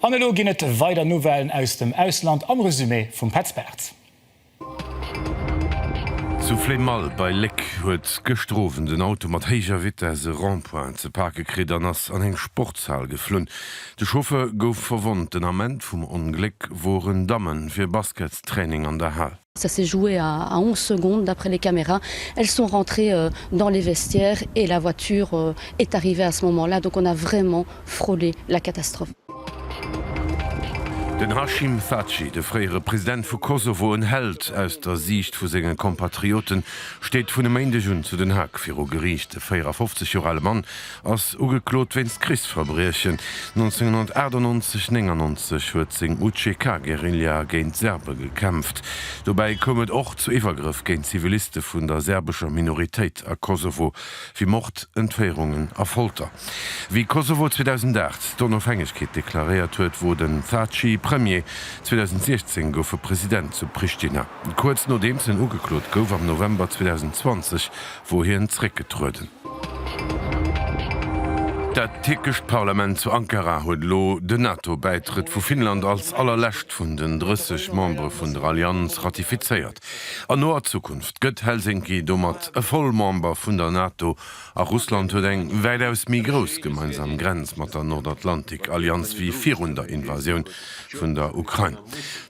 Anlo ginnet weiter Novellen aus dem Ausland am Resümé vum Petzbert. Zufle mal bei Leck huet gestrofen den Auto mat héiger Witte se Rampoint ze Parkekrit an ass an eng Sportzahl geflünn. De Schoffe gouf verwont den Amment vum Unglück woren Dammmen fir Baskettraining an der Hall. Ça s'est joué à 11 secondes d'après les caméras. Elles sont rentrées dans les vestiaires et la voiture est arrivée à ce moment-là. Donc on a vraiment frôlé la catastrophe. Den Hashim Thaçi, de freiere Präsident vu Kosovo en Held aus der Sicht vu segen Kompatrioten, steht vun dem Ende Jun zu den Hack fir o Gericht. De 54 Jahre alte Mann ass ugeklot wenns Christverbrechen. 1998 huet seg UCK-Guerilla géint Serbe gekämpft. Dobei kommet och zu Iwergriff géint Ziviliste vun der serbescher Minoritéit a Kosovo, wie Mord, Entfeierungen a Folter. Wie Kosovo 2008 d'Unabhängigkeit deklariert huet, wo den Thaçi Premier 2016 goufe Präsident zu Pristina. Kurz no dem sinn ugeklot gouf am November 2020, wohir Zréck getruden. Dat türkische Parlament zu Ankara huet lo de NATO-Beitritt vu Finnland als allerlächt vun den 30 Membre vun der Allianz ratifizeiert. An noer Zukunft gëtt Helsinki dommert e Vollmember vun der NATO a Russland huet eng weitaus mi gros gemeinsam Grenz mat der Nordatlantik-Allianz wie 400 Invasion vun der Ukraine.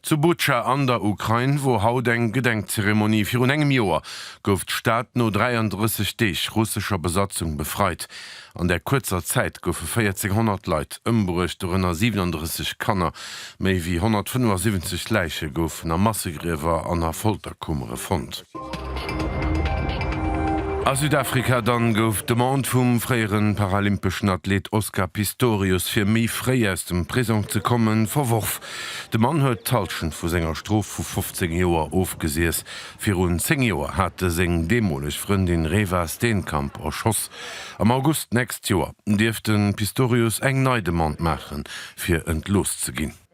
Zu Butscha an der Ukraine, wo haut eng Gedenkzeremonie fir un engem Joer gouf d'Staat no 33 Deeg russischer Besatzung befreit. An der kurzer Zeit goufe 1400 Leiit ëmbrucht dorënner 37 Kanner, méi wie 175 Leiche goufen a Massegräwer an der Folterkummere fand. A Südafrika dann gouf de Mand vum freieren paralympischen Athlet Oscar Pistorius fir méi frei aus dem Prison ze kommen verworf. De Mann huet Talschen vu senger Strof vu 15 Joer aufgesees. Fir rund 10 Joer hat seng demolech Freundin Reva Steenkamp erschoss. Am August näst Joer Dirften Pistorius eng Neidemand machen, fir entlos ze ginn.